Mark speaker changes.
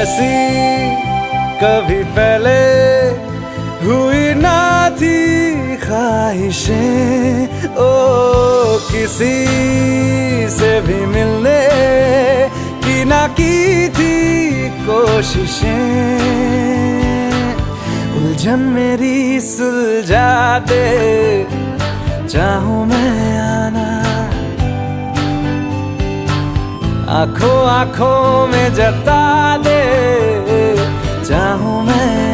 Speaker 1: ऐसी कभी पहले हुई ना थी ख्वाहिशें, ओ किसी से भी मिलने की ना की थी कोशिशें। उलझन मेरी सुलझा दे, चाहूं मैं आना, आंखों आंखों में जता दे, चाहूं मैं